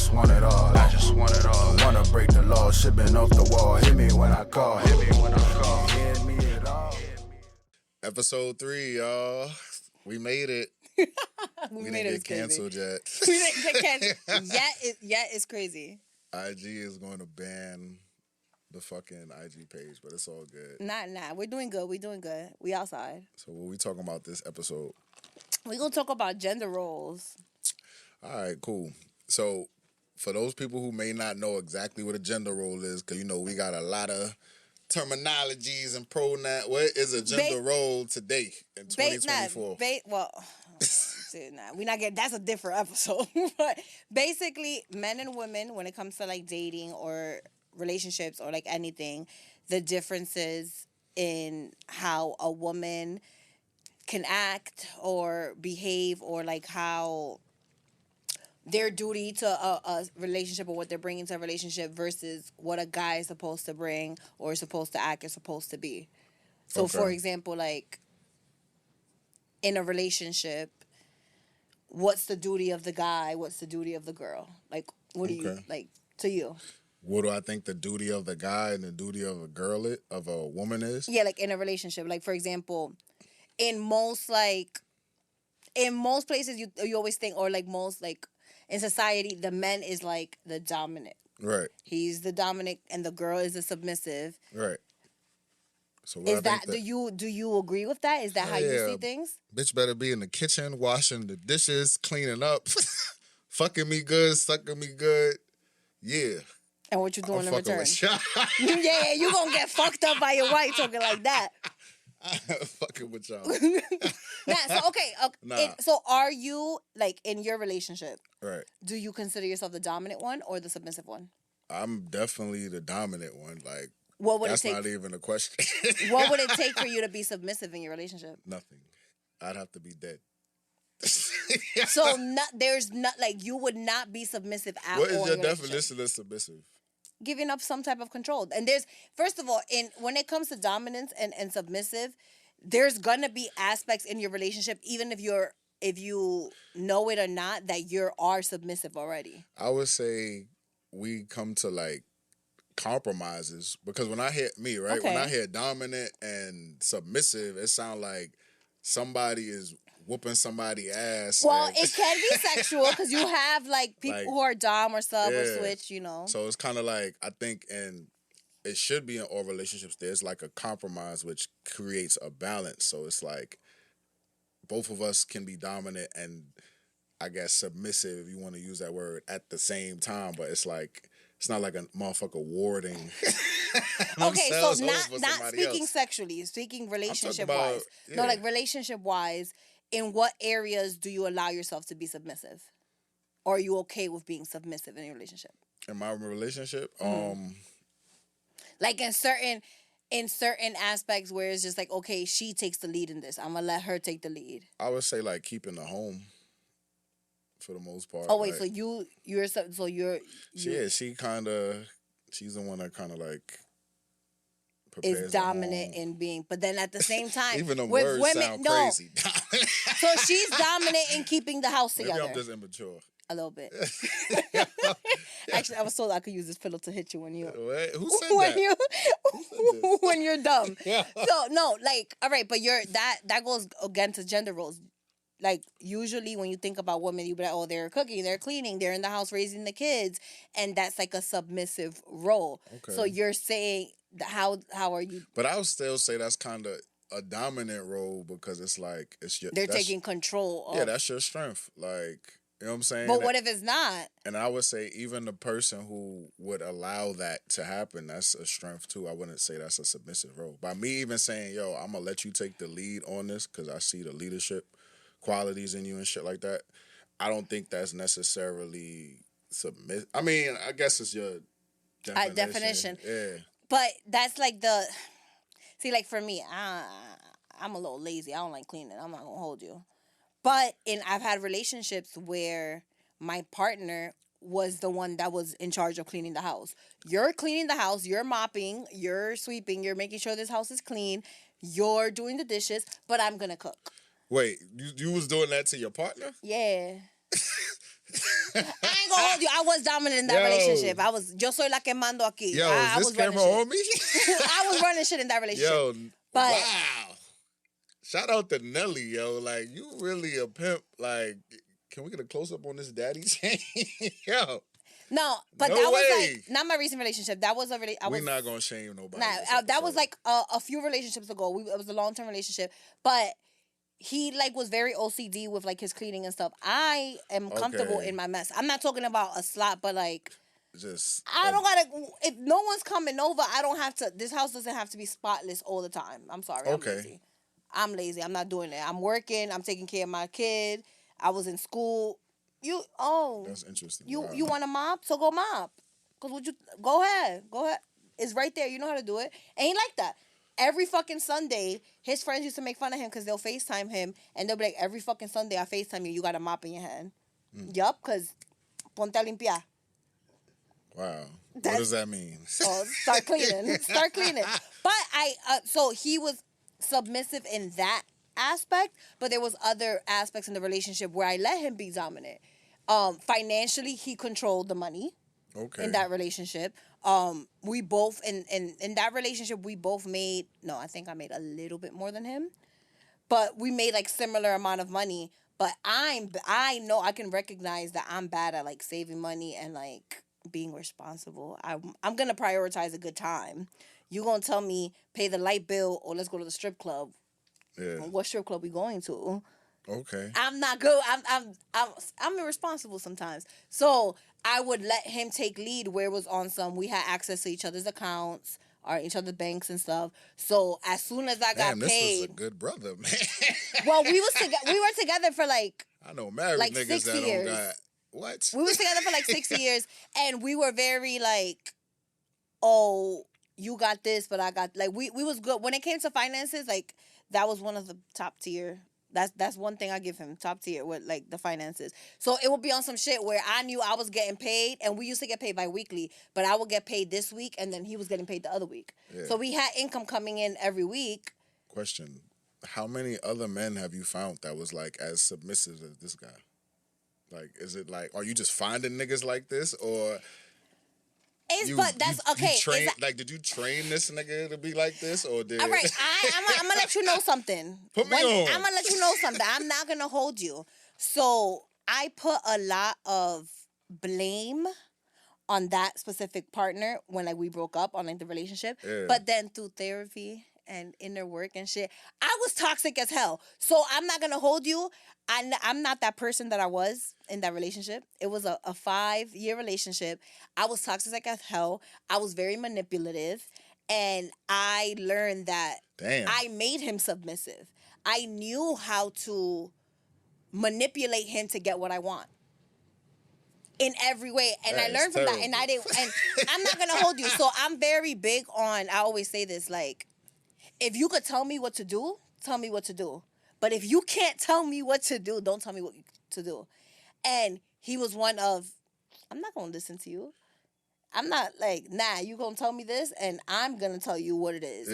just want it all. I just want it all. Wanna break the law, shipping off the wall. Hit me when I call. Hit me when I call. Hit me at all. Episode 3, y'all. We made it. we didn't get canceled yet. We didn't get canceled. Yet it's crazy. IG is going to ban the fucking IG page, but it's all good. Nah. We're doing good. We outside. So what we talking about this episode? We're going to talk about gender roles. All right, cool. So for those people who may not know exactly what a gender role is, because, you know, we got a lot of terminologies and pronouns. What is a gender role today in 2024? We not get. That's a different episode. But basically, men and women, when it comes to like dating or relationships or like anything, the differences in how a woman can act or behave, or like how their duty to a relationship or what they're bringing to a relationship versus what a guy is supposed to bring or is supposed to act or supposed to be. So, for example, like in a relationship, what's the duty of the guy? What's the duty of the girl? Like, what do you, like, to you? What do I think the duty of the guy and the duty of a girl of a woman is? Yeah, like in a relationship. Like, for example, in most places you always think, or like most like in society, the man is like the dominant. Right. He's the dominant and the girl is the submissive. Right. So is that do you agree with that? Is that how you see things? Bitch better be in the kitchen washing the dishes, cleaning up, fucking me good, sucking me good. Yeah. And what you doing in return? Yeah, you gonna get fucked up by your wife talking like that. Fucking with y'all. So are you, like, in your relationship, right, do you consider yourself the dominant one or the submissive one? I'm definitely the dominant one. Like, what would that's it take? not even a question. What would it take for you to be submissive in your relationship? Nothing. I'd have to be dead. So there's not, like, you would not be submissive at all. What is your definition of submissive? Giving up some type of control. And there's, first of all, when it comes to dominance and submissive, there's gonna be aspects in your relationship, even if you know it or not, that you are submissive already. I would say we come to like compromises, because when I hear when I hear dominant and submissive, it sounds like somebody is whooping somebody's ass. Well, it can be sexual, because you have like people who are dom or sub or switch, you know. So it's kind of like, I think, and it should be in all relationships, there's like a compromise which creates a balance. So it's like both of us can be dominant and, I guess, submissive, if you want to use that word, at the same time. But it's like, it's not like a motherfucker warding. Okay, so not speaking sexually, speaking relationship wise. Yeah. No, like relationship wise, in what areas do you allow yourself to be submissive? Or are you okay with being submissive in your relationship? In my relationship? Like in certain aspects where it's just like, okay, she takes the lead in this, I'm gonna let her take the lead. I would say like keeping the home for the most part. Oh wait, like, she's the one that kind of like is dominant in being, but then at the same time, even them words sound crazy. So she's dominant in keeping the house together. Maybe I'm just immature. A little bit. Actually, I was told I could use this pillow to hit you when you. What? Who said that? When you're dumb. Yeah. So no, like, all right, but that goes again to gender roles. Like, usually when you think about women, you be like, oh, they're cooking, they're cleaning, they're in the house raising the kids, and that's like a submissive role. Okay. So you're saying, how are you? But I would still say that's kind of a dominant role, because it's like they're taking control. Yeah, that's your strength. Like, you know what I'm saying? But what if it's not? And I would say even the person who would allow that to happen, that's a strength too. I wouldn't say that's a submissive role. By me even saying, yo, I'm going to let you take the lead on this because I see the leadership qualities in you and shit like that, I don't think that's necessarily submissive. I mean, I guess it's your definition. Yeah. But that's like see, like for me, I'm a little lazy. I don't like cleaning. I'm not going to hold you. But I've had relationships where my partner was the one that was in charge of cleaning the house. You're cleaning the house, you're mopping, you're sweeping, you're making sure this house is clean, you're doing the dishes, but I'm going to cook. Wait, you was doing that to your partner? Yeah. I ain't gonna hold you. I was dominant in that relationship. I was, yo soy la que mando aquí. Yo, I is was this camera running on me? shit. I was running shit in that relationship. Yo, but wow. Shout out to Nelly, yo. Like, you really a pimp. Like, can we get a close-up on this daddy chain? Yo. No, but No that way. was like not my recent relationship. That was a We're not gonna shame nobody. Nah, that was like a few relationships ago. It was a long-term relationship, but he like was very OCD with like his cleaning and stuff. I am comfortable in my mess. I'm not talking about a slot, but like just I don't gotta. If no one's coming over, I don't have to. This house doesn't have to be spotless all the time. I'm sorry. Okay. I'm lazy. I'm not doing that. I'm working. I'm taking care of my kid. I was in school. That's interesting. You want to mop? So go mop. Cause go ahead. It's right there. You know how to do it. And he like that. Every fucking Sunday, his friends used to make fun of him because they'll FaceTime him and they'll be like, every fucking Sunday I FaceTime you, you got a mop in your hand. Yup, because ponte a limpiar. Wow. What does that mean? Start cleaning. But so he was submissive in that aspect, but there was other aspects in the relationship where I let him be dominant. Financially, he controlled the money. Okay. In that relationship. We both in that relationship we both made, no, I think I made a little bit more than him. But we made like similar amount of money. But I know I can recognize that I'm bad at like saving money and like being responsible. I'm gonna prioritize a good time. You gonna tell me pay the light bill or let's go to the strip club. Yeah. What strip club we going to? Okay. I'm not good. I'm irresponsible sometimes. So I would let him take lead where it was on some. We had access to each other's accounts or each other's banks and stuff. So as soon as I got paid, this was a good brother, man. Well, we were together for like I know married like niggas 6 that years. Don't got what? We were together for like 6 years, and we were very like, oh, you got this, but I got like we was good when it came to finances. Like that was one of the top tier. That's one thing I give him, top tier with like the finances. So it would be on some shit where I knew I was getting paid, and we used to get paid bi-weekly, but I would get paid this week and then he was getting paid the other week. Yeah. So we had income coming in every week. Question. How many other men have you found that was like as submissive as this guy? Like, is it like, are you just finding niggas like this, or did you train this nigga to be like this, or did? All right, I'm gonna let you know something. Put me on. I'm gonna let you know something. I'm not gonna hold you. So I put a lot of blame on that specific partner when like we broke up on like the relationship. Yeah. But then through therapy and inner work and shit, I was toxic as hell. So I'm not gonna hold you. I'm not that person that I was in that relationship. It was a 5-year relationship. I was toxic as hell. I was very manipulative. And I learned that I made him submissive. I knew how to manipulate him to get what I want. In every way. And I learned from that. And I'm not gonna hold you. So I'm very big on, I always say this, like, if you could tell me what to do, tell me what to do. But if you can't tell me what to do, don't tell me what to do. And he was one of, I'm not going to listen to you. I'm not like, nah, you going to tell me this and I'm going to tell you what it is.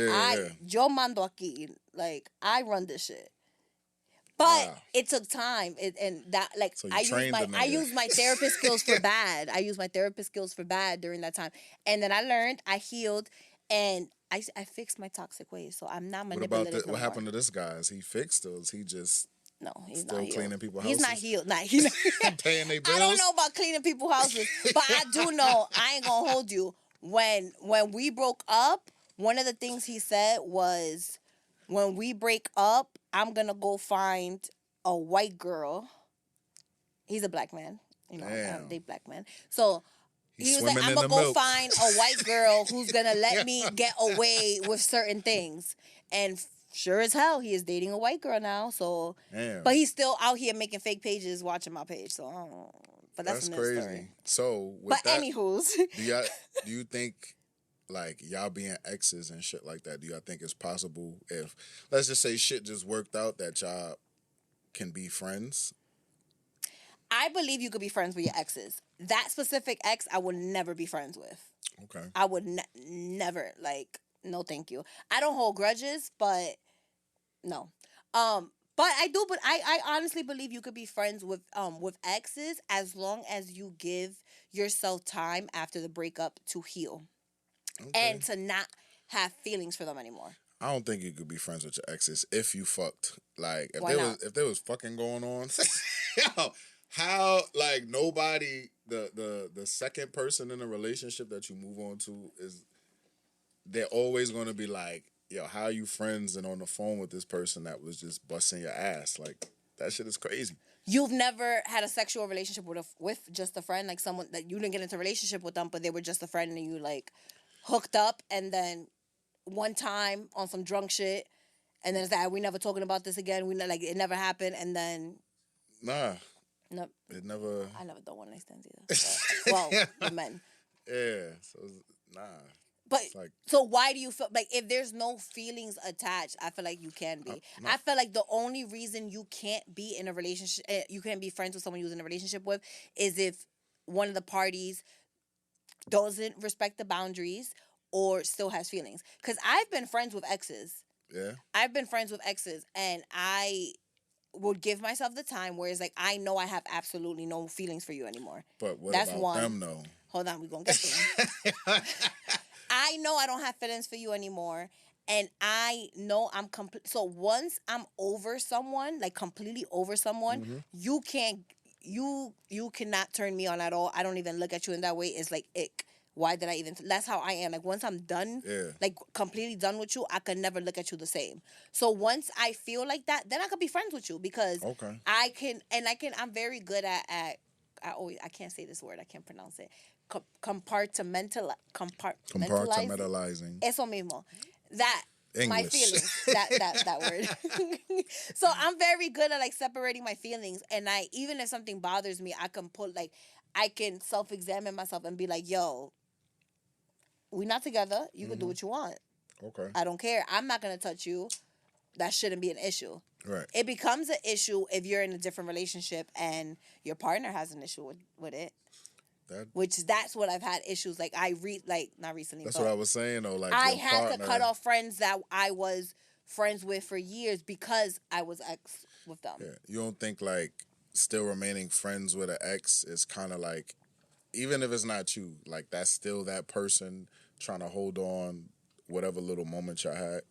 Yo mando aquí. Like, I run this shit. But it took time. So I used my therapist skills for bad. I used my therapist skills for bad during that time. And then I learned, I healed, and I fixed my toxic ways, so I'm not manipulative. What happened to this guy? Is he fixed, or is he just he's still not healed. Cleaning people's houses? He's not healed. He's not paying their bills. I don't know about cleaning people's houses, but I do know, I ain't gonna hold you. When we broke up, one of the things he said was, when we break up, I'm gonna go find a white girl. He's a black man. You know, I don't date black men. So he was like, I'm going to go find a white girl who's going to let me get away with certain things. And sure as hell, he is dating a white girl now. So, but he's still out here making fake pages, watching my page. So, but that's another crazy. Story. So, anywho's. do you think, like, y'all being exes and shit like that, do y'all think it's possible if, let's just say shit just worked out, that y'all can be friends? I believe you could be friends with your exes. That specific ex, I would never be friends with. Okay. I would never, like, no thank you. I don't hold grudges, but no. But I honestly believe you could be friends with exes as long as you give yourself time after the breakup to heal Okay. and to not have feelings for them anymore. I don't think you could be friends with your exes if you fucked. Like Why not? if there was fucking going on, yo, how like nobody the second person in a relationship that you move on to is they're always gonna be like, yo, how are you friends and on the phone with this person that was just busting your ass? Like that shit is crazy. You've never had a sexual relationship with just a friend, like someone that you didn't get into a relationship with them, but they were just a friend and you like hooked up and then one time on some drunk shit, and then it's like we never talking about this again. We like it never happened, and then Nah, no, it never. I never done one night stands either. But, well, with men. Yeah, so nah. But Like, so why do you feel like if there's no feelings attached? I feel like you can be. no. I feel like the only reason you can't be in a relationship, you can't be friends with someone you're in a relationship with, is if one of the parties doesn't respect the boundaries or still has feelings. Because I've been friends with exes. Yeah. I've been friends with exes, and I would give myself the time where it's like I know I have absolutely no feelings for you anymore. But what That's about one. them though? Hold on, we're gonna get there. I know I don't have feelings for you anymore. And I know I'm complete. So once I'm over someone, like completely over someone, you can't, you cannot turn me on at all. I don't even look at you in that way. It's like ick. Why did I even? That's how I am. Like once I'm done, like completely done with you, I could never look at you the same. So once I feel like that, then I could be friends with you because I can, and I can. I'm very good at I can't say this word. I can't pronounce it. Compartmentalizing. Eso mismo. That English. My feelings. That word. So I'm very good at like separating my feelings, and I even if something bothers me, I can self-examine myself and be like, yo, we not together. You can do what you want. Okay. I don't care. I'm not gonna touch you. That shouldn't be an issue. Right. It becomes an issue if you're in a different relationship and your partner has an issue with it. That's what I've had issues. Like not recently. That's what I was saying though. Like I had to cut off friends that I was friends with for years because I was ex with them. Yeah. You don't think like still remaining friends with an ex is kind of like, even if it's not you, like that's still that person trying to hold on whatever little moment y'all had?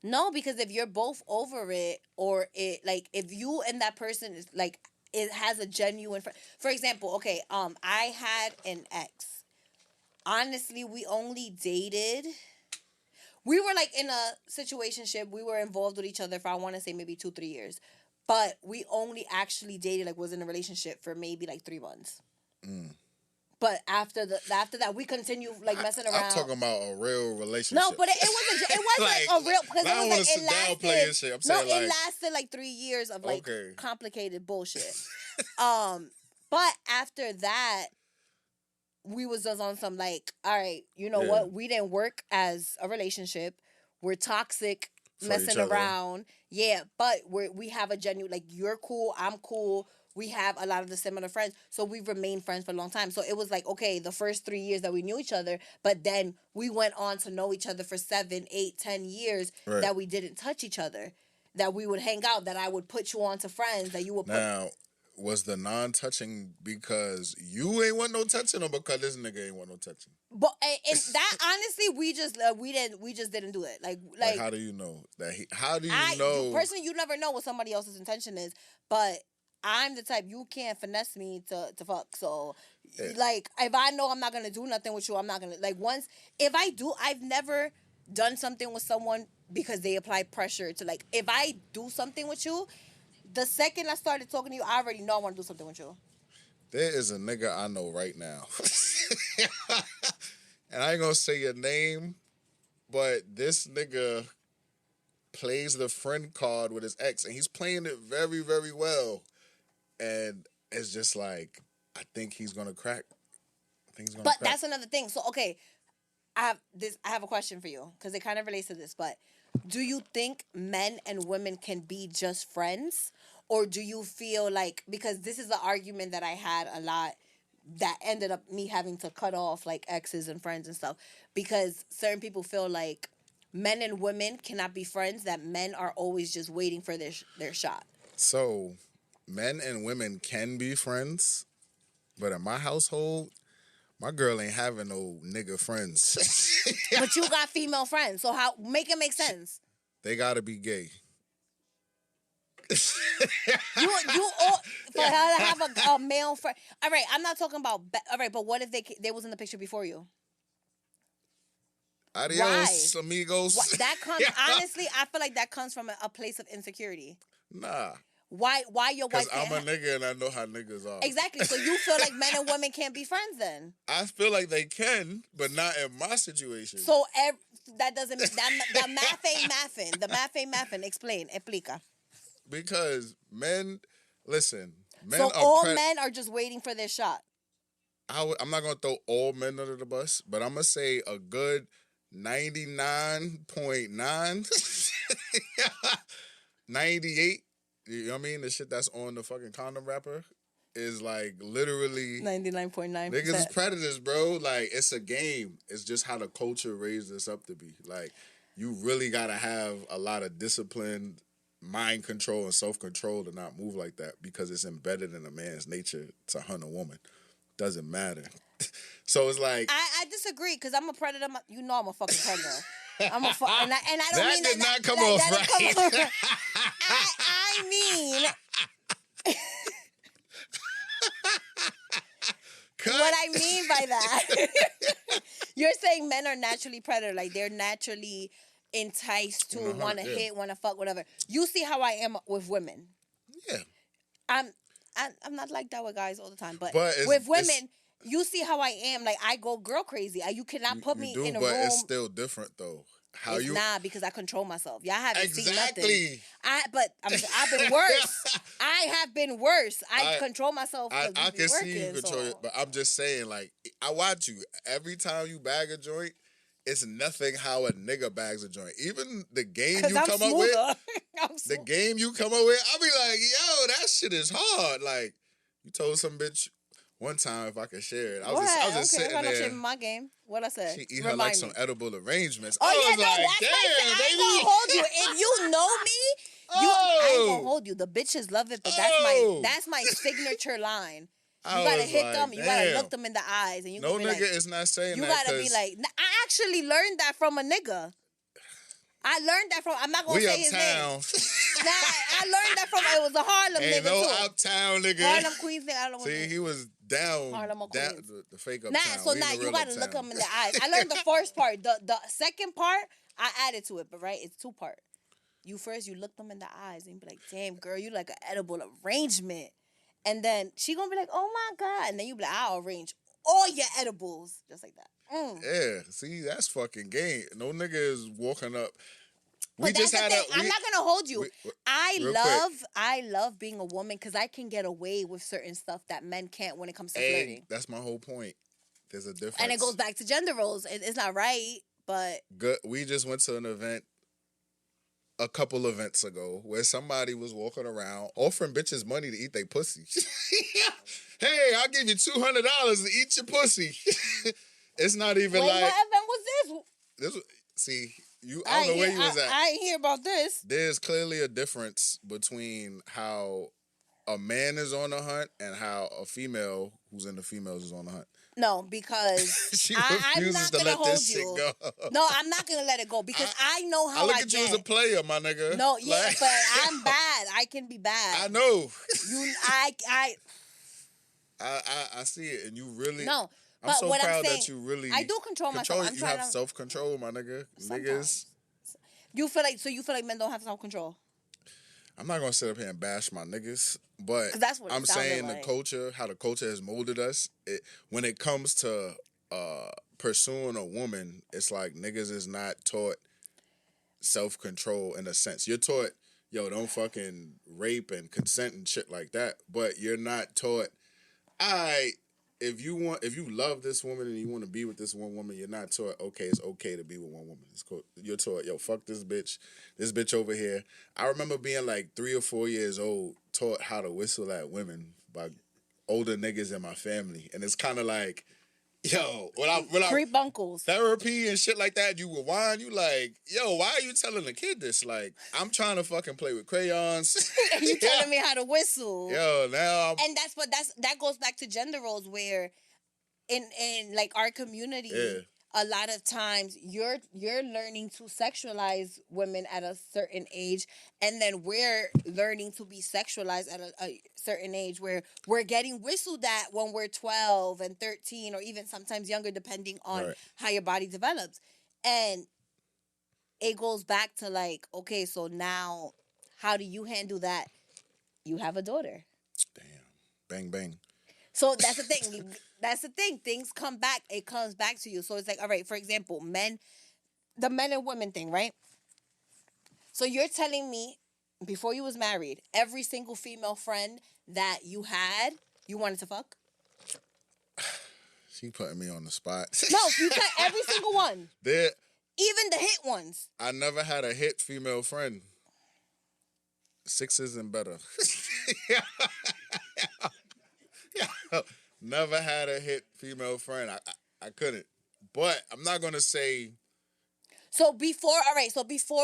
No, because if you're both over it, or it like if you and that person is like it has a genuine for example, okay, I had an ex. Honestly, we only dated. We were like in a situationship. We were involved with each other for I want to say maybe 2-3 years, but we only actually dated like was in a relationship for maybe like 3 months. But after that, we continue like messing around. I'm talking about a real relationship. No, but it wasn't like a real because I don't want to sit down playing shit. I'm saying it lasted like 3 years of like complicated bullshit. But after that, we was just on some like, all right, you know what? We didn't work as a relationship. We're toxic, messing around. Yeah, but we have a genuine like you're cool, I'm cool. We have a lot of the similar friends. So we've remained friends for a long time. So it was like, okay, the first 3 years that we knew each other, but then we went on to know each other for 7, 8, 10 years that we didn't touch each other. That we would hang out, that I would put you on to friends, that you would put... Now, was the non-touching because you ain't want no touching or because this nigga ain't want no touching? But and that honestly, we just didn't do it. Like how do you know that? How do you know? Personally, you never know what somebody else's intention is, but I'm the type you can't finesse me to fuck. So, like, if I know I'm not gonna do nothing with you, I'm not gonna if I do, I've never done something with someone because they apply pressure to like. If I do something with you, the second I started talking to you, I already know I want to do something with you. There is a nigga I know right now, and I ain't gonna say your name, but this nigga plays the friend card with his ex, and he's playing it very, very well. And it's just like, I think he's gonna crack. But that's another thing. So okay, I have a question for you because it kind of relates to this. But do you think men and women can be just friends, or do you feel like, because this is the argument that I had a lot that ended up me having to cut off like exes and friends and stuff, because certain people feel like men and women cannot be friends, that men are always just waiting for their shot. So, men and women can be friends, but in my household, my girl ain't having no nigga friends. But you got female friends, so how make it make sense? They gotta be gay. You all for her to have a male friend. All right, I'm not talking about. All right, but what if they was in the picture before you? Adios, amigos. That comes honestly. I feel like that comes from a place of insecurity. Nah. Why your wife? Because I'm a nigga and I know how niggas are. Exactly. So you feel like men and women can't be friends then? I feel like they can, but not in my situation. So that doesn't the math ain't mathing. The math ain't mathing. Explain. Explica. Because men, listen, men so are all men are just waiting for their shot. I'm not going to throw all men under the bus, but I'm going to say a good 99.9, 98, you know what I mean? The shit that's on the fucking condom wrapper is like literally 99.9%. Niggas is predators, bro. Like, it's a game. It's just how the culture raised us up to be. Like, you really got to have a lot of discipline, mind control, and self-control to not move like that because it's embedded in a man's nature to hunt a woman. Doesn't matter. So it's like... I disagree because I'm a predator. You know I'm a fucking predator. I'm a and I don't that mean did that not come off right. I mean... What I mean by that, you're saying men are naturally predator, like they're naturally enticed to want to hit, want to fuck, whatever. You see how I am with women. Yeah. I'm not like that with guys all the time, but it's, with women, you see how I am. Like I go girl crazy. You cannot put me in a room. But it's still different though. It's not because I control myself. Y'all haven't seen nothing. Exactly. I've been worse. I have been worse. I control myself. I can see you control it, but I'm just saying, like, I watch you every time you bag a joint. It's nothing how a nigga bags a joint. Even the game you come up with, the game you come up with, I'll be like, yo, that shit is hard. Like, you told some bitch one time, if I could share it, I was just sitting there. I'm my game. What I said? She eat her like some edible arrangements. Oh, I was that's like, my damn, thing. I ain't baby. gonna hold you. If you know me, I ain't gonna hold you. The bitches love it, but that's my signature line. You gotta hit them. You gotta look them in the eyes, and you. No nigga is not saying you that. You gotta be like. I actually learned that from a nigga. I learned that from. I'm not gonna say his name. I learned that from. It was a Harlem nigga no too. Uptown nigga. Harlem Queens nigga. I don't know. See, he was down. Harlem Queens. The fake Uptown. So now you gotta look them in the eyes. I learned the first part. The second part I added to it, but right, it's 2-part. You look them in the eyes and you be like, "Damn, girl, you like an edible arrangement." And then she gonna be like, "Oh my God!" And then you be like, "I'll arrange all your edibles just like that." Yeah, see, that's fucking game. No nigga is walking up. I'm not gonna hold you. I love being a woman because I can get away with certain stuff that men can't when it comes to flirting. That's my whole point. There's a difference, and it goes back to gender roles. It's not right, but good. We just went to an event a couple events ago where somebody was walking around offering bitches money to eat their pussy. Hey, I'll give you $200 to eat your pussy. It's not even like. What event was this? See, I don't know where you was at. I ain't hear about this. There's clearly a difference between how a man is on the hunt and how a female who's in the females is on the hunt. No, because I'm not gonna hold you. No, I'm not gonna let it go because I know how I look at you as a player, my nigga. No, yeah, but I'm bad. I can be bad. I know. I see it, and you really. No. I'm so proud that you really. I do control myself. You have self-control, my nigga. Niggas. You feel like men don't have self-control? I'm not gonna sit up here and bash my niggas, but that's what I'm saying like. The culture, how the culture has molded us. When it comes to pursuing a woman, it's like niggas is not taught self-control in a sense. You're taught, yo, don't fucking rape and consent and shit like that, but you're not taught. If you love this woman and you want to be with this one woman, you're not taught, okay, it's okay to be with one woman. It's cool. You're taught, yo, fuck this bitch over here. I remember being like 3 or 4 years old, taught how to whistle at women by older niggas in my family. And it's kind of like, Yo, when I Creep uncles. therapy and shit like that, you rewind, you like, yo, why are you telling the kid this? Like, I'm trying to fucking play with crayons. You telling me how to whistle. Yo, now And that goes back to gender roles where in like our community, a lot of times you're learning to sexualize women at a certain age, and then we're learning to be sexualized at a certain age where we're getting whistled at when we're 12 and 13 or even sometimes younger, depending on how your body develops. And it goes back to like, okay, so now how do you handle that? You have a daughter. Damn. Bang, bang. So that's the thing. That's the thing. Things come back. It comes back to you. So it's like, all right, for example, the men and women thing, right? So you're telling me before you was married, every single female friend that you had, you wanted to fuck? She putting me on the spot. No, you said every single one. Even the hit ones. I never had a hit female friend. 6s and better. Never had a hit female friend. I couldn't. But I'm not gonna say. So before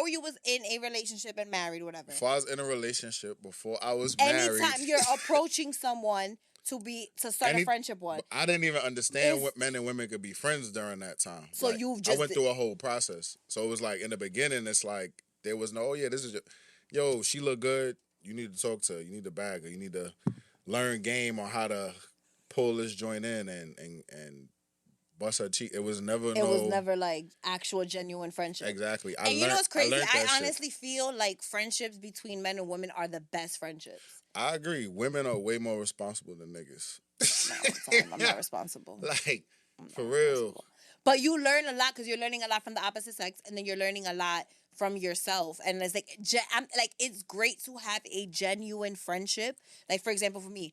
you was in a relationship and married, whatever. Before I was in a relationship, before I was married. Anytime you're approaching someone to start a friendship one. I didn't even understand what men and women could be friends during that time. So like, you've just I went through a whole process. So it was like in the beginning, it's like there was no, this is yo, she look good. You need to talk to her. You need to bag her. You need to learn game on how to pull this joint in and bust her cheek. It was never like actual genuine friendship. Exactly. You know what's crazy? I honestly feel like friendships between men and women are the best friendships. I agree. Women are way more responsible than niggas. No, I'm not responsible. Like, for real. But you learn a lot because you're learning a lot from the opposite sex, and then you're learning a lot from yourself. And it's like, it's great to have a genuine friendship. Like, for example, for me,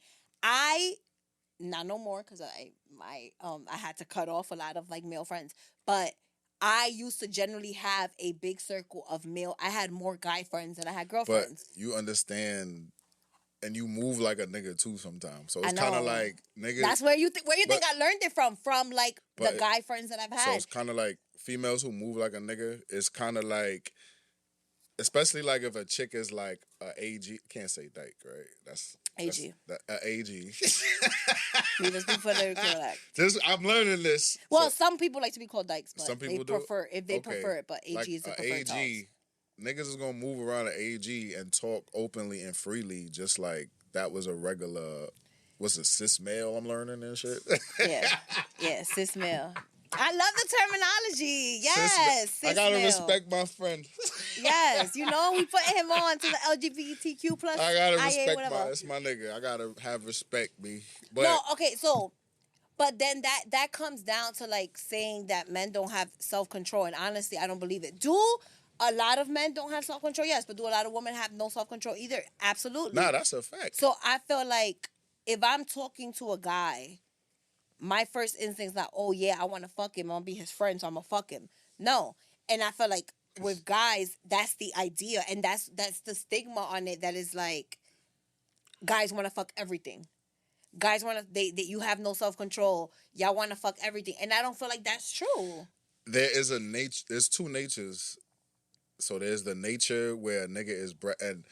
not no more because I had to cut off a lot of like male friends, but I used to generally have a big circle of male. I had more guy friends than I had girlfriends. But you understand, and you move like a nigga too sometimes. So it's kind of like niggas. That's where you think I learned it from like the guy friends that I've had. So it's kind of like females who move like a nigga. It's kind of like, especially like if a chick is like a AG, can't say dyke, right? That's AG. AG. We just be political like. I'm learning this. Well, some people like to be called dykes, but some people prefer it. But AG like is the preferred AG. Niggas is gonna move around an AG and talk openly and freely, just like that was a regular. What's a cis male? I'm learning and shit. Yeah, cis male. I love the terminology. Yes, cis I gotta male. respect my friend. Yes, we putting him on to the LGBTQ plus. I gotta respect it's my nigga. I gotta have respect, B. But no, okay, so, but then that comes down to like saying that men don't have self-control, and honestly, I don't believe it. Do a lot of men don't have self-control? Yes, but do a lot of women have no self-control either? Absolutely. Nah, that's a fact. So I feel like if I'm talking to a guy, my first instinct is not, oh yeah, I want to fuck him. I'm gonna be his friend, so I'm gonna fuck him. No, and I feel like with guys, that's the idea, and that's the stigma on it. That is like, guys want to fuck everything. Guys want to you have no self control. Y'all want to fuck everything, and I don't feel like that's true. There is a nature. There's two natures. So there's the nature where a nigga is and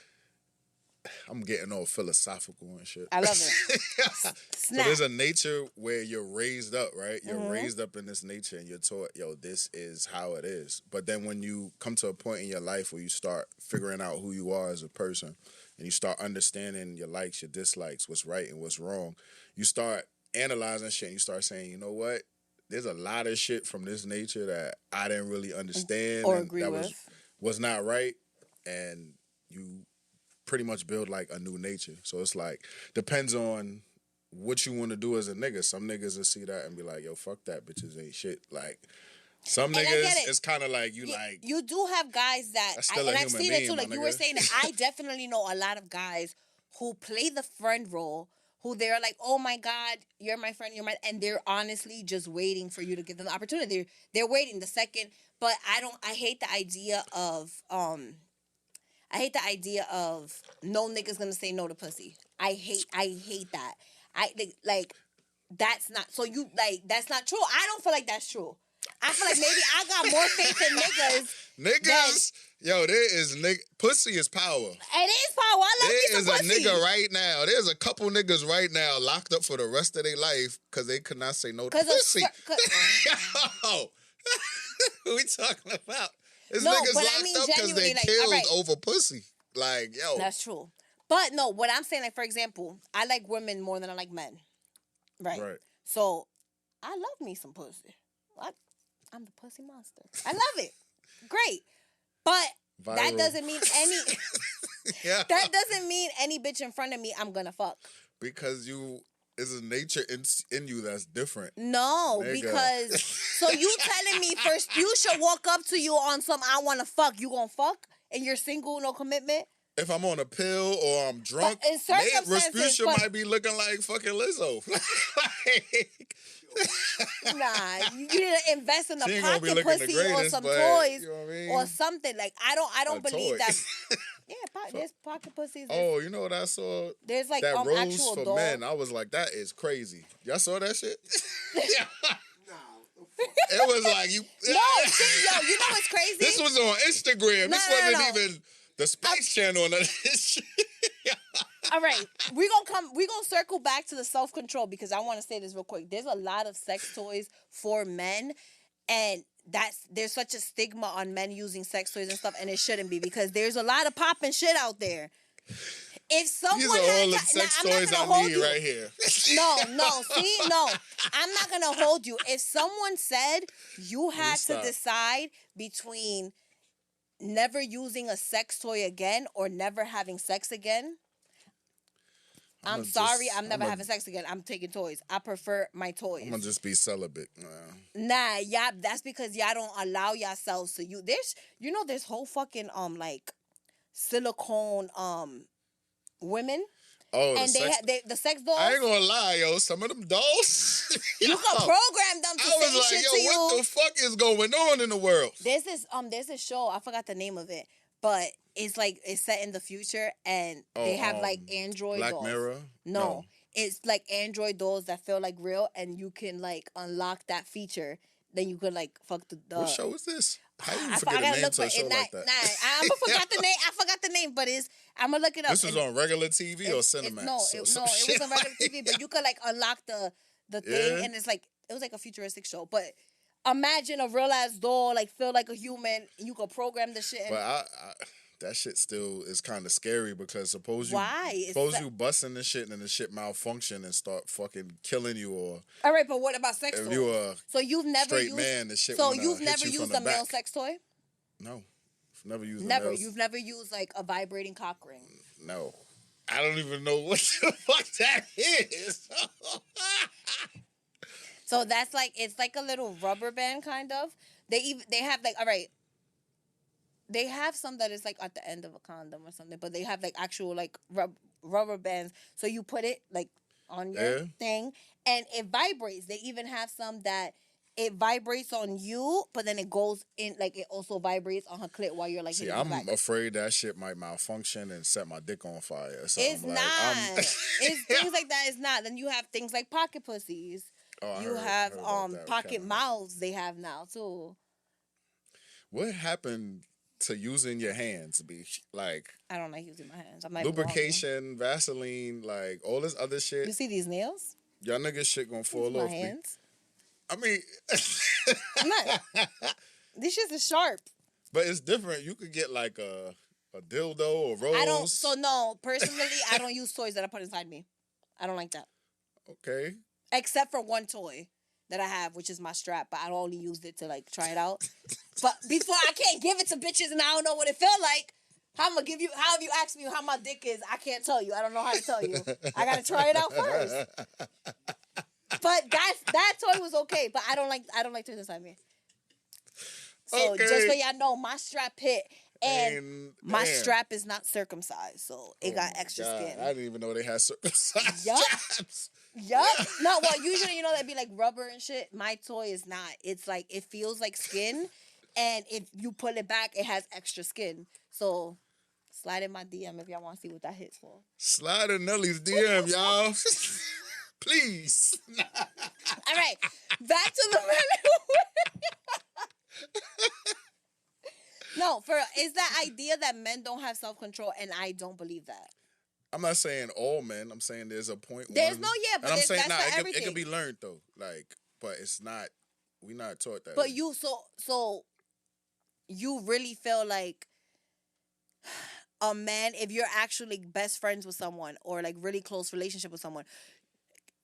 I'm getting all philosophical and shit. I love it. So there's a nature where you're raised up, right? You're raised up in this nature and you're taught, yo, this is how it is. But then when you come to a point in your life where you start figuring out who you are as a person and you start understanding your likes, your dislikes, what's right and what's wrong, you start analyzing shit and you start saying, you know what? There's a lot of shit from this nature that I didn't really understand or agree that with. Was not right, and you pretty much build like a new nature. So it's like, depends on what you want to do as a nigga. Some niggas will see that and be like, yo, fuck that, bitches ain't shit. Like, some niggas, it's kind of like, you do have guys that, and I've seen it too, like you were saying, I definitely know a lot of guys who play the friend role, who they're like, oh my God, you're my friend, and they're honestly just waiting for you to give them the opportunity. They're waiting the second, but I hate the idea of no nigga's gonna say no to pussy. I hate that. that's not. So you like that's not true. I don't feel like that's true. I feel like maybe I got more faith in niggas. Niggas, yo, there is pussy is power. It is power. I love me some There is pussy. a nigga right now. There's a couple niggas right now locked up for the rest of their life because they could not say no to pussy. Yo, what we talking about? This niggas locked up because they killed over pussy. Like, yo. That's true. But no, what I'm saying, like, for example, I like women more than I like men. Right. So, I love me some pussy. I'm the pussy monster. I love it. Great. But that doesn't mean any... That doesn't mean any bitch in front of me I'm gonna fuck. Because there's a nature in you that's different. No, because... So you telling me first you should walk up to you on some I want to fuck. You gonna fuck? And you're single, no commitment? If I'm on a pill or I'm drunk, Rasputia might be looking like fucking Lizzo. Nah, you need to invest in a pocket pussy or some toys, you know what I mean? or something. Like I don't believe that. Yeah, there's pocket pussies. Oh, you know what I saw? There's like that rose actual for doll. men. I was like, that is crazy. Y'all saw that shit? It was like you. No, shit, yo, you know what's crazy? This was on Instagram. This wasn't even the Space Channel. None of this shit. All right, we gonna circle back to the self-control because I want to say this real quick. There's a lot of sex toys for men, and there's such a stigma on men using sex toys and stuff, and it shouldn't be because there's a lot of popping shit out there. If someone these are all the sex toys I need right here. No, I'm not gonna hold you. If someone said you had to decide between never using a sex toy again or never having sex again, I'm sorry, I'm never having sex again. I'm taking toys. I prefer my toys. I'm gonna just be celibate. Nah, yeah, that's because y'all don't allow yourselves to use. There's whole fucking like silicone women. Oh, and the sex dolls. I ain't gonna lie, yo. Some of them dolls. You can program them to say shit to you. What the fuck is going on in the world? There's this show. I forgot the name of it, but it's like it's set in the future, and they have like Android Black dolls. Mirror. No, it's like Android dolls that feel like real, and you can like unlock that feature. Then you could like fuck the. What show is this? How you forget a name to a show like that? I forgot the name. I forgot the name, but I'm gonna look it up. This was on regular TV or Cinemax? It was on regular TV, but you could like unlock the thing, and it was like a futuristic show. But imagine a real ass doll, like feel like a human, and you could program the shit. But that shit still is kind of scary because suppose you busting the shit and the shit malfunction and start fucking killing you or. All right, but what about sex toys? If you a so you've never straight used, man, the shit. So you've never used a male sex toy? No, never used. You've never used like a vibrating cock ring. No, I don't even know what the fuck that is. So that's like it's like a little rubber band kind of. They have like all right. They have some that is like at the end of a condom or something, but they have like actual like rubber bands. So you put it like on your thing and it vibrates. They even have some that it vibrates on you, but then it goes in like it also vibrates on her clit while you're like. See, I'm afraid that shit might malfunction and set my dick on fire. So it's not. It's things like that. It's not. Then you have things like pocket pussies. Oh, you have pocket mouths. They have now too. What happened to using your hands? Be like, I don't like using my hands. I'm like lubrication, Vaseline, like all this other shit. You see these nails? Y'all niggas shit gonna fall off. My hands. I mean, I'm not. This shit is sharp. But it's different. You could get like a dildo or rose. I don't. So no, personally, I don't use toys that I put inside me. I don't like that. Okay. Except for one toy that I have, which is my strap, but I only used it to like try it out. But before I can't give it to bitches and I don't know what it felt like. How I'm gonna give you? How have you asked me how my dick is? I can't tell you. I don't know how to tell you. I gotta try it out first. But that toy was okay, but I don't like toys inside me. So just so y'all know, my strap hit. And my strap is not circumcised, so it got extra skin. I didn't even know they had circumcised straps. Yup. No, well, usually, that'd be like rubber and shit. My toy is not. It's like, it feels like skin, and if you pull it back, it has extra skin. So, slide in my DM if y'all want to see what that hits for. Slide in Nellie's DM, y'all. Please. All right, back to the men and women. No, for it's that idea that men don't have self-control, and I don't believe that. I'm not saying all men. I'm saying there's a point. There's no, yeah, but and I'm saying that's for it everything. could be learned though. Like, but it's not. We not taught that. But you so you really feel like a man, if you're actually best friends with someone or like really close relationship with someone,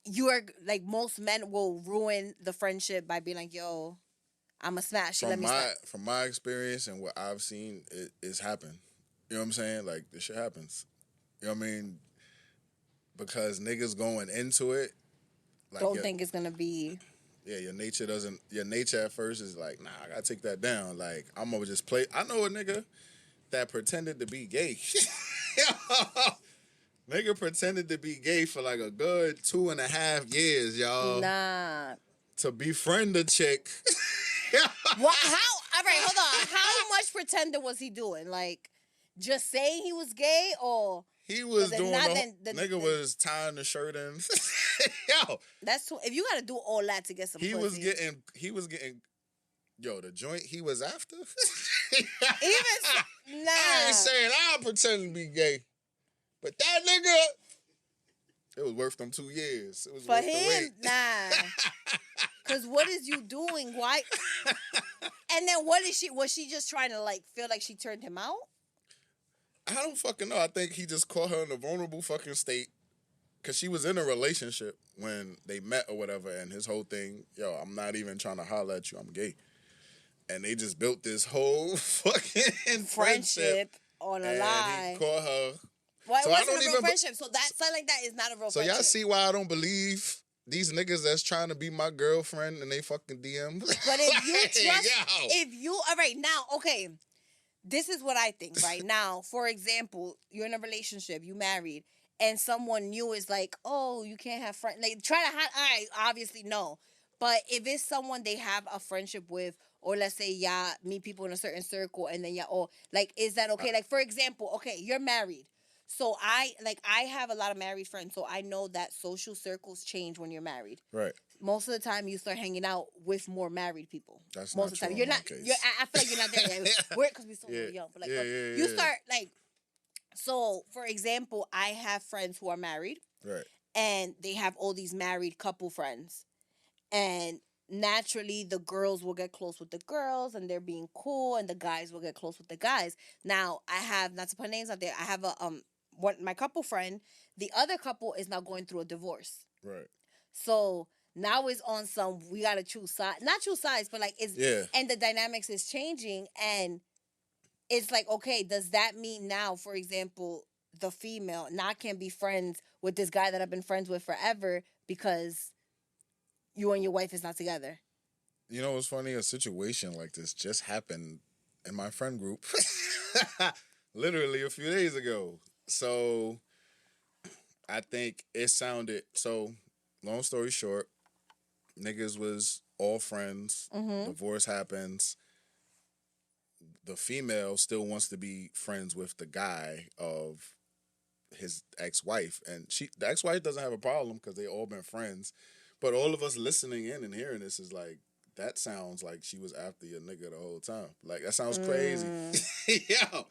you are like most men will ruin the friendship by being like, "Yo, I'm a smash." From my experience and what I've seen, it's happened. You know what I'm saying? Like this shit happens. You know what I mean? Because niggas going into it, like, don't think it's gonna be. Yeah, your nature at first is like, nah, I gotta take that down. Like, I'm gonna just play. I know a nigga that pretended to be gay. Nigga pretended to be gay for like a good 2.5 years, y'all. Nah. To befriend a chick. What? How? All right, hold on. How much pretender was he doing? Like, just saying he was gay, or he was doing nigga was tying the shirt in. Yo, that's too. If you got to do all that to get some, he pussy. He was getting. Yo, the joint he was after. Even nah. I ain't saying I pretend to be gay, but that nigga, it was worth them 2 years. It was for worth him. The wait. Nah. Cause what is you doing? Why? And then what is she? Was she just trying to like feel like she turned him out? I don't fucking know. I think he just caught her in a vulnerable fucking state. Cause she was in a relationship when they met or whatever, and his whole thing, yo, I'm not even trying to holler at you, I'm gay. And they just built this whole fucking friendship on a lie. He caught her. Well, it wasn't a real friendship, so that something like that is not a real friendship. So y'all see why I don't believe these niggas that's trying to be my girlfriend and they fucking DM. But if you all right now, okay, this is what I think right now. For example, you're in a relationship, you married, and someone new is like, oh, you can't have friends. Like, try to all right, obviously no. But if it's someone they have a friendship with, or let's say y'all meet people in a certain circle, and then y'all, like, is that okay? Like, for example, okay, you're married. So I have a lot of married friends, so I know that social circles change when you're married. Right. Most of the time, you start hanging out with more married people. That's most of the time. You're not. I feel like you're not there yet. We're because we're so young. But like, you start like. So, for example, I have friends who are married. Right. And they have all these married couple friends, and naturally the girls will get close with the girls and they're being cool, and the guys will get close with the guys. Now I have, not to put names out there, I have my couple friend, the other couple is now going through a divorce. Right. So now it's on some, we gotta choose sides, not choose sides, but like and the dynamics is changing, and it's like, okay, does that mean now, for example, the female not can be friends with this guy that I've been friends with forever because you and your wife is not together? You know what's funny? A situation like this just happened in my friend group literally a few days ago. So I think it sounded, so long story short, niggas was all friends. Mm-hmm. Divorce happens. The female still wants to be friends with the guy of his ex-wife. And the ex-wife doesn't have a problem because they all been friends. But all of us listening in and hearing this is like, that sounds like she was after your nigga the whole time. Like, that sounds crazy. Yo,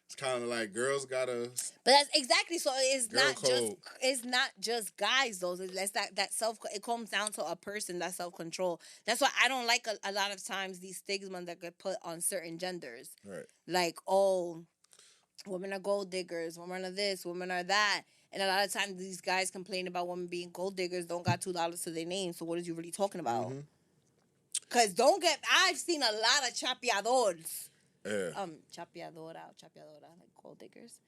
it's kind of like girls gotta. But that's exactly, so it's not just guys though. That's that self. It comes down to a person, that self-control. That's why I don't like a lot of times these stigmas that get put on certain genders. Right. Like, oh, women are gold diggers. Women are this. Women are that. And a lot of times these guys complain about women being gold diggers, don't got $2 to their name. So what are you really talking about? Because I've seen a lot of chapeadores. Yeah. Chapeadora, like gold diggers.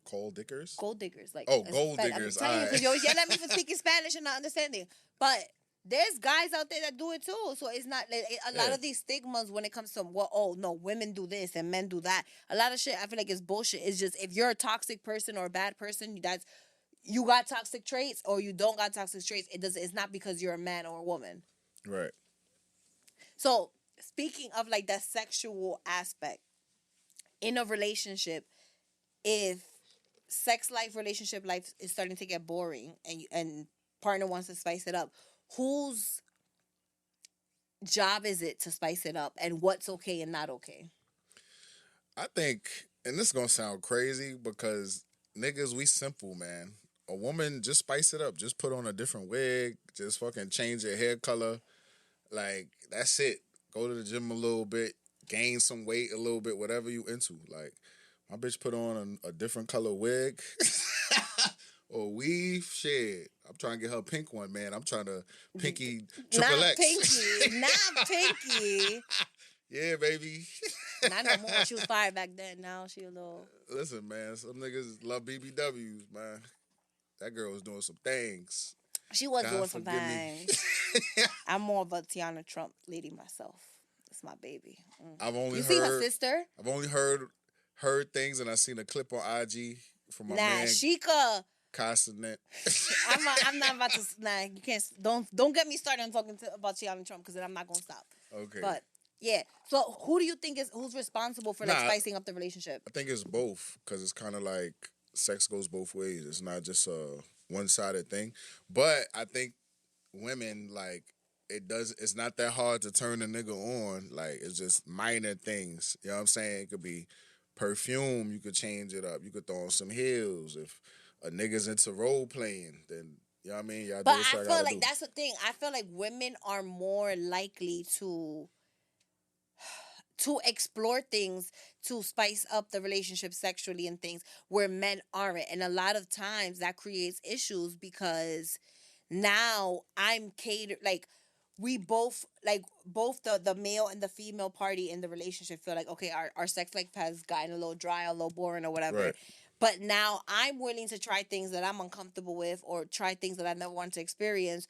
Gold diggers? Gold diggers. Like, gold diggers. I'm telling you, because you always yell at me for speaking Spanish and not understanding. But there's guys out there that do it too. So it's not, a lot of these stigmas when it comes to, women do this and men do that. A lot of shit, I feel like it's bullshit. It's just, if you're a toxic person or a bad person, you got toxic traits or you don't got toxic traits, it's not because you're a man or a woman. Right. So, speaking of like that sexual aspect, in a relationship, if relationship life is starting to get boring and partner wants to spice it up. Whose job is it to spice it up, and what's okay and not okay? I think, and this is gonna sound crazy because niggas, we simple, man. A woman, just spice it up. Just put on a different wig. Just fucking change your hair color. Like, that's it. Go to the gym a little bit. Gain some weight a little bit. Whatever you into. Like, my bitch put on a different color wig. Or weave. Shit. I'm trying to get her a pink one, man. I'm trying to pinky triple Not X. pinky. Not pinky. Yeah, baby. Not no more. She was fire back then. Now she a little... Listen, man. Some niggas love BBWs, man. That girl was doing some things. She was God doing some forgive me. things. I'm more of a Tiana Trump lady myself. It's my baby. I've only You heard, see her sister? I've only heard things, and I seen a clip on IG from my man Sheikah. Castanet. I'm not about to. Nah, you can't. Don't get me started on talking about Tiana Trump, because then I'm not gonna stop. Okay. But yeah. So who do you think who's responsible for like spicing up the relationship? I think it's both, because it's kind of like sex goes both ways. It's not just a one-sided thing. But I think women, like, it's not that hard to turn a nigga on. Like, it's just minor things. You know what I'm saying? It could be perfume. You could change it up. You could throw on some heels. If a nigga's into role playing, then, you know what I mean? Y'all But do what I y'all feel gotta like do. that's the thing. I feel like women are more likely to explore things to spice up the relationship sexually and things, where men aren't. And a lot of times that creates issues, because now I'm catered, like, we both, like, both the male and the female party in the relationship feel like, okay, our sex life has gotten a little dry, a little boring or whatever. Right. But now I'm willing to try things that I'm uncomfortable with, or try things that I never want to experience,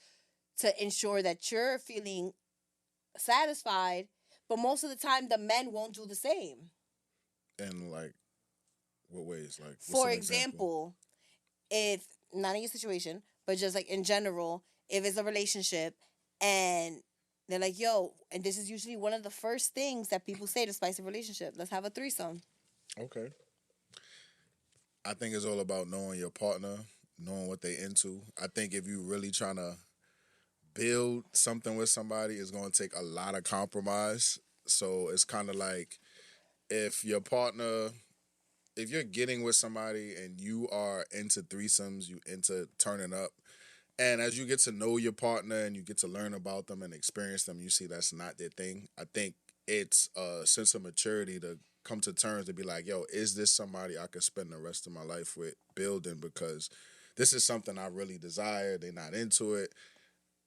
to ensure that you're feeling satisfied. But most of the time, the men won't do the same. And, like, what ways? Like, what's For an example, if, not in your situation, but just like in general, if it's a relationship and they're like, yo, and this is usually one of the first things that people say to spice a relationship: let's have a threesome. Okay. I think it's all about knowing your partner, knowing what they into. I think if you really trying to build something with somebody, it's going to take a lot of compromise. So it's kind of like, if your partner, if you're getting with somebody and you are into threesomes, you into turning up, and as you get to know your partner and you get to learn about them and experience them, you see that's not their thing. I think it's a sense of maturity to come to terms to be like, yo, is this somebody I could spend the rest of my life with building? Because this is something I really desire. They're not into it.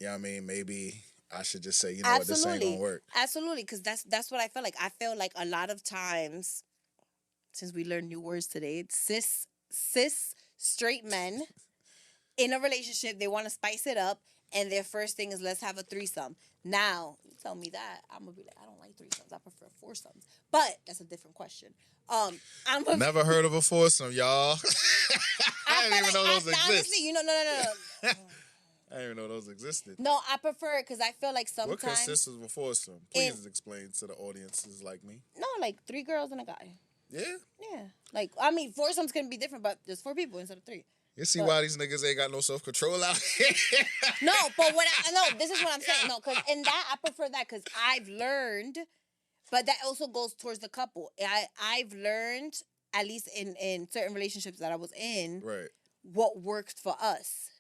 You know what I mean? Maybe I should just say, you know what, this ain't gonna work. Absolutely, because that's what I feel like. I feel like a lot of times, since we learned new words today, cis straight men in a relationship, they want to spice it up, and their first thing is, let's have a threesome. Now, you tell me that, I'm gonna be like, I don't like threesomes. I prefer foursomes. But that's a different question. Never heard of a foursome, y'all. I didn't even know those exist. Honestly, no. I didn't even know those existed. No, I prefer it because I feel like sometimes... What consists of a foursome? Please explain to the audiences like me. No, like 3 girls and a guy. Yeah? Yeah. Like, I mean, foursomes can be different, but there's 4 people instead of 3. You see why these niggas ain't got no self-control out here? No, but this is what I'm saying. No, because in that, I prefer that, because I've learned, but that also goes towards the couple. I've learned, at least in certain relationships that I was in, right, what worked for us.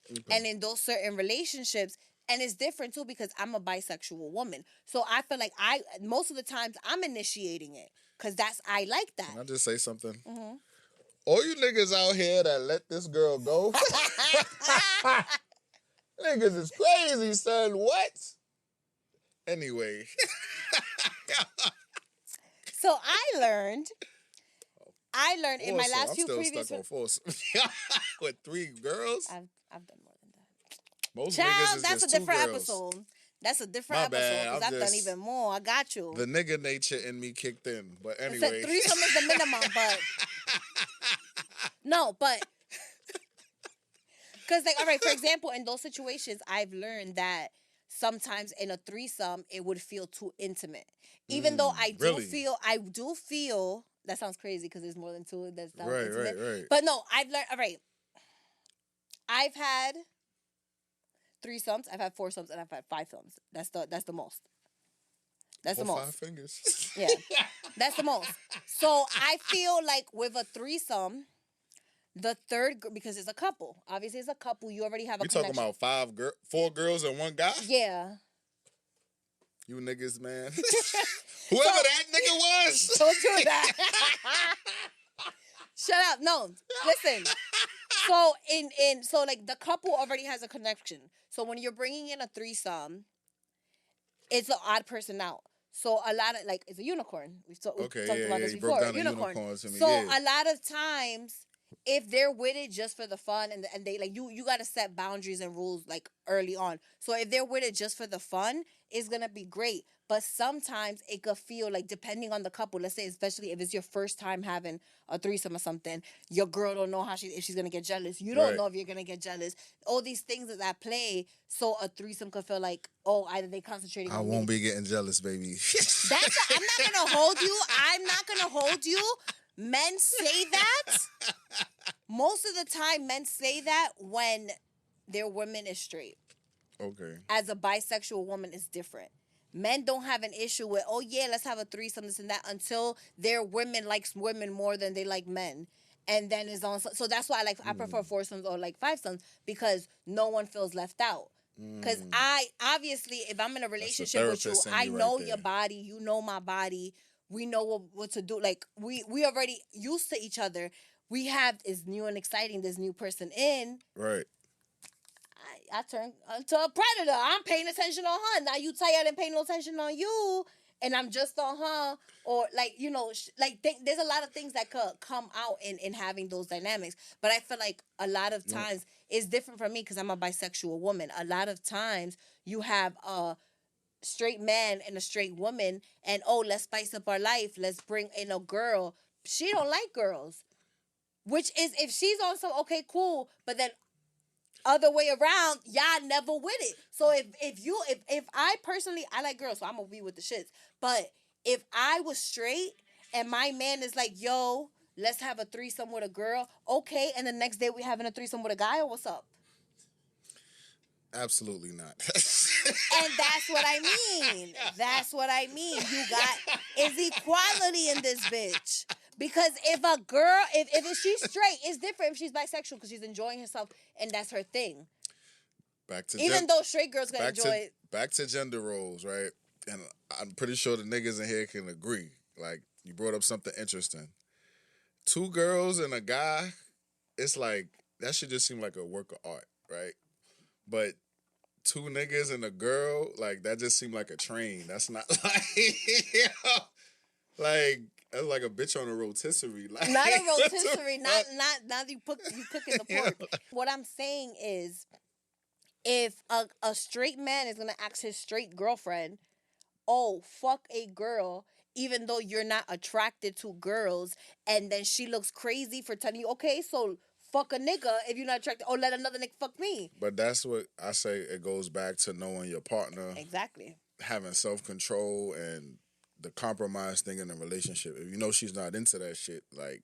Okay. And in those certain relationships, and it's different too, because I'm a bisexual woman. So I feel like most of the times I'm initiating it, because I like that. Can I just say something? Mm-hmm. All you niggas out here that let this girl go, niggas is crazy, son. What? Anyway. So I learned in my last few I'm previous... still stuck on foursome. With 3 girls? I've done more than that. Most Child, niggas is that's just a different 2 girls. episode. That's a different My episode, bad, because I've done even more. I got you. The nigga nature in me kicked in. But I anyway. said threesome is the minimum, but... No, but... Because, like, all right, for example, in those situations, I've learned that sometimes in a threesome, it would feel too intimate. Even though I do feel... That sounds crazy, because there's more than 2 that sound intimate. Right. But no, I've learned... All right. I've had threesomes, I've had foursomes, and I've had fivesomes. That's the most. That's the All most. 5 fingers. Yeah, that's the most. So I feel like with a threesome, the third, because it's a couple. Obviously, it's a couple. You already have a We connection. talking about 4 girls and 1 guy? Yeah. You niggas, man. Whoever that nigga was. Don't do that. Shut up. No, listen. So so like the couple already has a connection. So when you're bringing in a threesome, it's an odd person out. So a lot of, like, it's a unicorn. We've talked about this you before. broke down a unicorn to me. So yeah. a lot of times, if they're with it just for the fun, and they like, you got to set boundaries and rules like early on. So if they're with it just for the fun, it's gonna be great. But sometimes it could feel like, depending on the couple, let's say, especially if it's your first time having a threesome or something, your girl don't know if she's gonna get jealous. You don't know if you're gonna get jealous. All these things that play, so a threesome could feel like, oh, either they concentrating on me. I won't be getting jealous, baby. I'm not gonna hold you. I'm not gonna hold you. Men say that. Most of the time, men say that when their woman is straight. Okay. As a bisexual woman, it's different. Men don't have an issue with, oh yeah, let's have a threesome, this and that, until their women likes women more than they like men. And then it's on. So that's why I prefer foursomes or like fivesomes, because no one feels left out. Because obviously, if I'm in a relationship with you, I know your body, you know my body. We know what to do. Like, we already used to each other. We have is new and exciting, this new person in. Right. I turn into a predator. I'm paying attention on her. Now you tired and paying no attention on you, and I'm just on her. Or like, there's a lot of things that could come out in having those dynamics. But I feel like a lot of times it's different for me because I'm a bisexual woman. A lot of times you have a straight man and a straight woman, and let's spice up our life. Let's bring in a girl. She don't like girls, which is, if she's on some, okay, cool, but then other way around, y'all never with it. So if I personally, I like girls, so I'm gonna be with the shits. But if I was straight and my man is like, yo, let's have a threesome with a girl, okay, and the next day we having a threesome with a guy, or what's up? Absolutely not. And that's what I mean. That's what I mean. You got is equality in this bitch. Because if a girl, if she's straight, it's different if she's bisexual, because she's enjoying herself and that's her thing. Even though straight girls can enjoy it. Back to gender roles, right? And I'm pretty sure the niggas in here can agree. Like, you brought up something interesting. 2 girls and a guy, it's like, that should just seem like a work of art, right? But 2 niggas and a girl, like, that just seemed like a train. That's not like, like, that's like a bitch on a rotisserie. Like, not a rotisserie. Not you cooking the pork. What I'm saying is, if a straight man is gonna ask his straight girlfriend, oh, fuck a girl, even though you're not attracted to girls, and then she looks crazy for telling you, okay, so fuck a nigga if you're not attracted, or let another nigga fuck me. But that's what I say. It goes back to knowing your partner. Exactly. Having self-control and the compromise thing in a relationship. If you know she's not into that shit, like,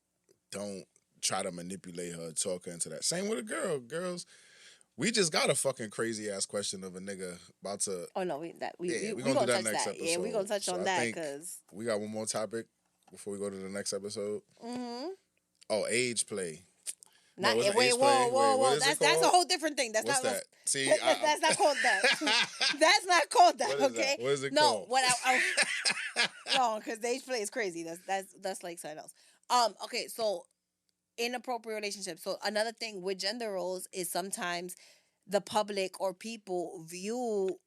don't try to manipulate her, talk her into that. Same with a girl. Girls, we just got a fucking crazy ass question of a nigga about to. Oh no, we gonna do that next episode. Yeah, we gonna touch on that, because we got one more topic before we go to the next episode. Mm-hmm. Oh, age play. Not wait, whoa. That's a whole different thing. That's What's not that? See, that's not called that. That's not called that. What is okay. That? What is it called? called? No, because the age play is crazy. That's like something else. Okay, so inappropriate relationships. So another thing with gender roles is sometimes the public or people view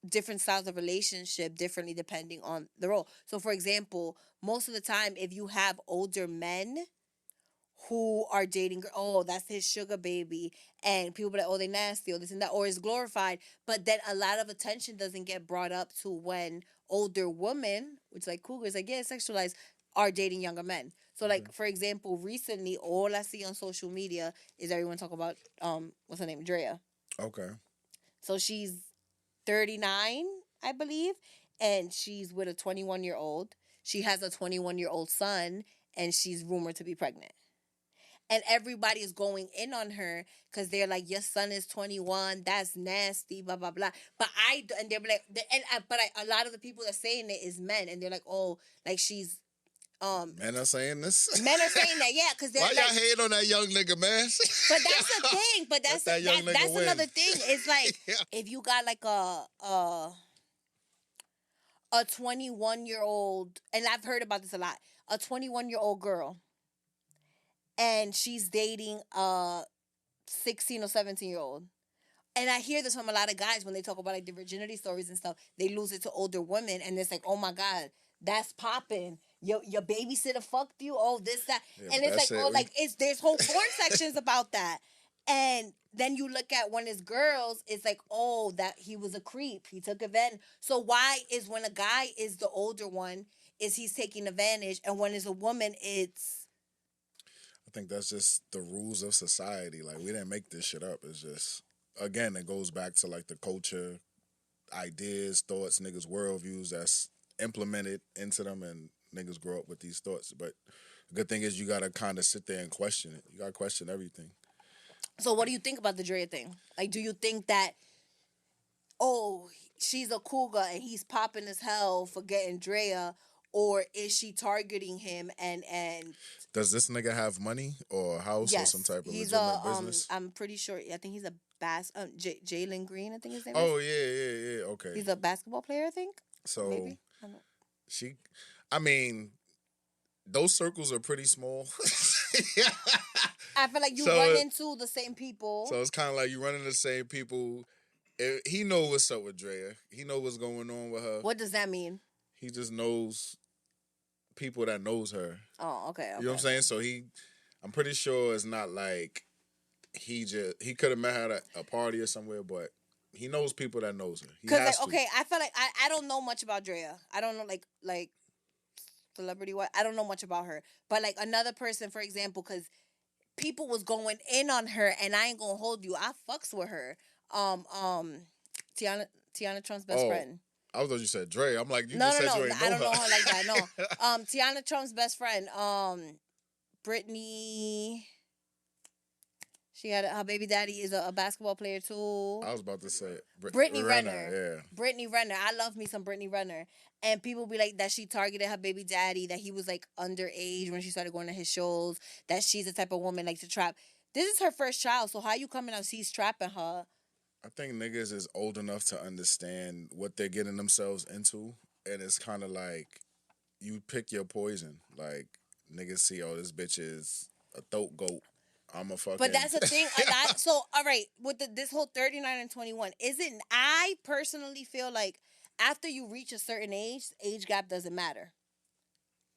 different styles of relationship differently depending on the role. So for example, most of the time, if you have older men who are dating, oh, that's his sugar baby, and people be like, oh, they nasty, or this and that, or it's glorified, but then a lot of attention doesn't get brought up to when older women, which like cougars, like, yeah, sexualized, are dating younger men. So like, for example, recently, all I see on social media is everyone talk about, what's her name, Drea. Okay. So she's 39, I believe, and she's with a 21-year-old. She has a 21-year-old son, and she's rumored to be pregnant. and everybody is going in on her because they're like, your son is 21, that's nasty, blah blah blah. But and they're like, a lot of the people that are saying it is men, and they're like, oh, like she's Men are saying this. men are saying that, yeah, because they're Why like, y'all hating on that young nigga, man? but that's the thing. But that's Let that young nigga that's win. another thing. It's like Yeah. if you got like a 21-year-old, and I've heard about this a lot, a 21-year-old girl, and she's dating a 16 or 17-year-old. And I hear this from a lot of guys when they talk about like the virginity stories and stuff. They lose it to older women, and it's like, oh my God, that's popping. Your babysitter fucked you. Oh, this, that. Yeah, And it's like, there's whole porn sections about that. And then you look at when it's girls, it's like, oh, that he was a creep. He took advantage. So why is when a guy is the older one, is he's taking advantage, and when it's a woman, it's... I think that's just the rules of society. Like, we didn't make this shit up. It's just, again, it goes back to like the culture, ideas, thoughts, niggas' worldviews that's implemented into them, and niggas grow up with these thoughts. But the good thing is you gotta kind of sit there and question it. You gotta question everything. So what do you think about the Drea thing? Like, do you think that, oh, she's a cougar and he's popping as hell for getting Drea, or is she targeting him and Does this nigga have money or a house or some type of he's legitimate business? I'm pretty sure, I think he's a Jalen Green, I think his name Oh is. yeah, okay. He's a basketball player, I think. So Maybe. I don't know. I mean, those circles are pretty small. I feel like you So run into the same people. So it's kind of like you run into the same people. He know what's up with Drea. He know what's going on with her. What does that mean? He just knows people that knows her. Oh, okay. You know what I'm saying? So I'm pretty sure it's not like he could have met her at a party or somewhere, but he knows people that knows her. Because I feel like I don't know much about Drea. I don't know like celebrity what. I don't know much about her. But like another person, for example, because people was going in on her, and I ain't gonna hold you. I fucks with her. Tiana Trump's best friend. I thought you said Dre. I'm like, you No, just said you ain't know I don't her. know her like that. No. Tiana Trump's best friend. Brittany. She had her baby daddy is a basketball player too. I was about to say Brittany Renner. Yeah. Brittany Renner. I love me some Brittany Renner. And people be like that she targeted her baby daddy, that he was like underage when she started going to his shows, that she's the type of woman like to trap. This is her first child, so how you coming out she's trapping her? I think niggas is old enough to understand what they're getting themselves into. And it's kind of like you pick your poison. Like, niggas see, oh, this bitch is a throat goat. I'm a fucking... But that's the thing. So, all right, with this whole 39 and 21, I personally feel like after you reach a certain age gap doesn't matter.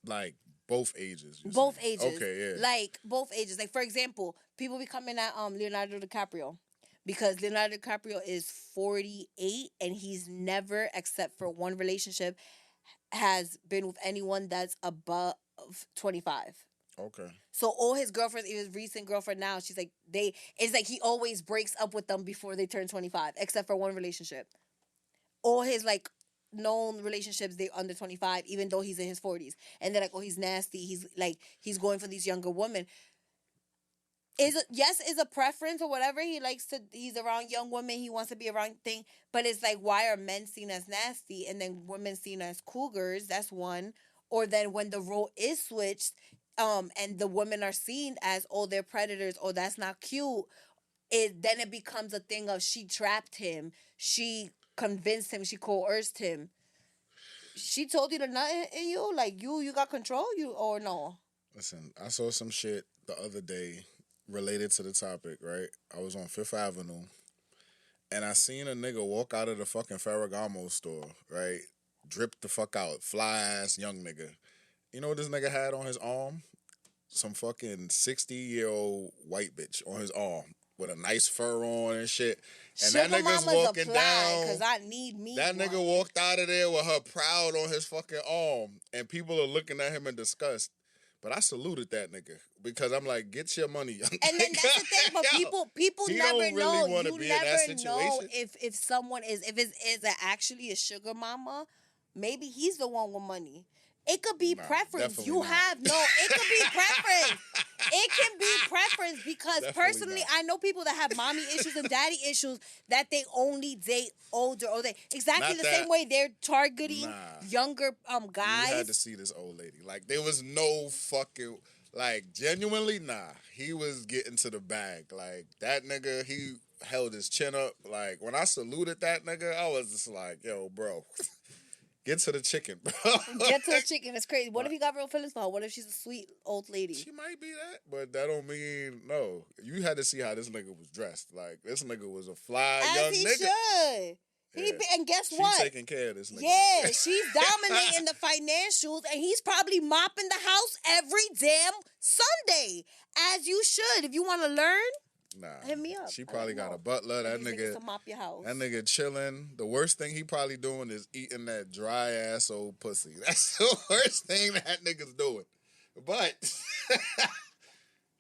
Like, both ages. Both ages. Okay, yeah. Like, both ages. Like, for example, people be coming at Leonardo DiCaprio. Because Leonardo DiCaprio is 48 and he's never, except for one relationship, has been with anyone that's above 25. Okay. So all his girlfriends, even his recent girlfriend now, she's like, it's like he always breaks up with them before they turn 25, except for one relationship. All his like known relationships, they're under 25, even though he's in his 40s. And they're like, oh, he's nasty. He's going for these younger women. Is a preference or whatever. He's around young women, he wants to be around thing. But it's like, why are men seen as nasty and then women seen as cougars? That's one. Or then when the role is switched, and the women are seen as, oh, they're predators, oh, that's not cute. Then it becomes a thing of she trapped him, she convinced him, she coerced him. She told you to nut in you, like you got control, you or no? Listen, I saw some shit the other day related to the topic, right? I was on Fifth Avenue, and I seen a nigga walk out of the fucking Ferragamo store, right? Dripped the fuck out. Fly-ass young nigga. You know what this nigga had on his arm? Some fucking 60-year-old white bitch on his arm with a nice fur on and shit. And Sugar that nigga's mama's walking applied, down. 'cause I need me That one. nigga walked out of there with her proud on his fucking arm, and people are looking at him in disgust. But I saluted that nigga because I'm like, get your money, young nigga. And then that's the thing, but people he never don't really know. wanna You be in that never know situation. if someone is actually a sugar mama. Maybe he's the one with money. It could be preference. definitely You not. have no. It could be preference. It can be preference because Definitely personally, not. I know people that have mommy issues and daddy issues that they only date older. Exactly Not the that- same way they're targeting Nah. younger You guys. had to see this old lady. Like, there was no fucking, like, genuinely, nah. He was getting to the bag. Like, that nigga, he held his chin up. Like, when I saluted that nigga, I was just like, yo, bro, get to the chicken, bro. Get to the chicken. It's crazy. What if he got real feelings for her? What if she's a sweet old lady? She might be that, but that don't mean no. You had to see how this nigga was dressed. Like, this nigga was a fly As young he nigga. should. Yeah. And guess She what? taking care of this nigga. Yeah, she's dominating the financials, and he's probably mopping the house every damn Sunday, as you should. If you want to learn, Nah, hit me up. She I probably don't got know. a butler. That These niggas nigga, to mop your house. that nigga chilling. The worst thing he probably doing is eating that dry ass old pussy. That's the worst thing that nigga's doing. But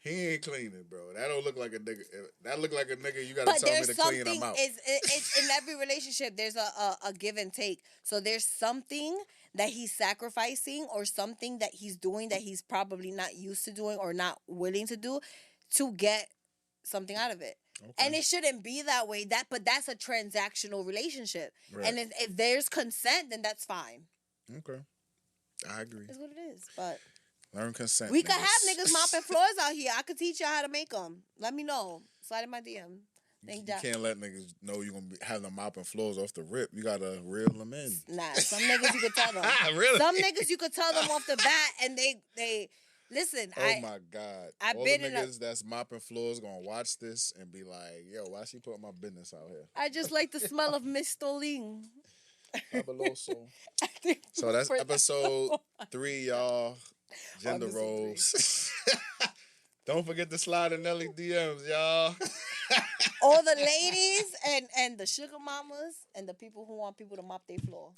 he ain't cleaning, bro. That don't look like a nigga. That look like a nigga. You gotta But tell me there's to clean something. him out. It's in every relationship. There's a give and take. So there's something that he's sacrificing, or something that he's doing that he's probably not used to doing or not willing to do, to get something out of it. Okay. And it shouldn't be that way. But that's a transactional relationship. Right. And if there's consent, then that's fine. Okay, I agree. It's what it is. But Learn consent. we could have niggas mopping floors out here. I could teach y'all how to make them. Let me know. Slide in my DM. Thank You God. can't let niggas know you're gonna have them mopping floors off the rip. You gotta reel them in. Nah, some niggas you could tell them. Really? Some niggas you could tell them off the bat, and they listen. Oh my God! I've All been the in a- niggas that's mopping floors gonna watch this and be like, "Yo, why she putting my business out here?" I just like the smell of Miss Stoling. Fabuloso. So that's episode 3, y'all. Gender Episode roles. Don't forget to slide in Nelly DMs, y'all. All the ladies and the sugar mamas and the people who want people to mop their floor.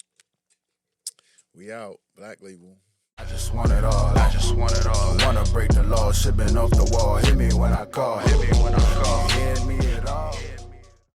We out. Black Label. I just want it all. I just want it all. Wanna break the law, shipping off the wall. Hit me when I call. Hit me when I call. Hand me it all.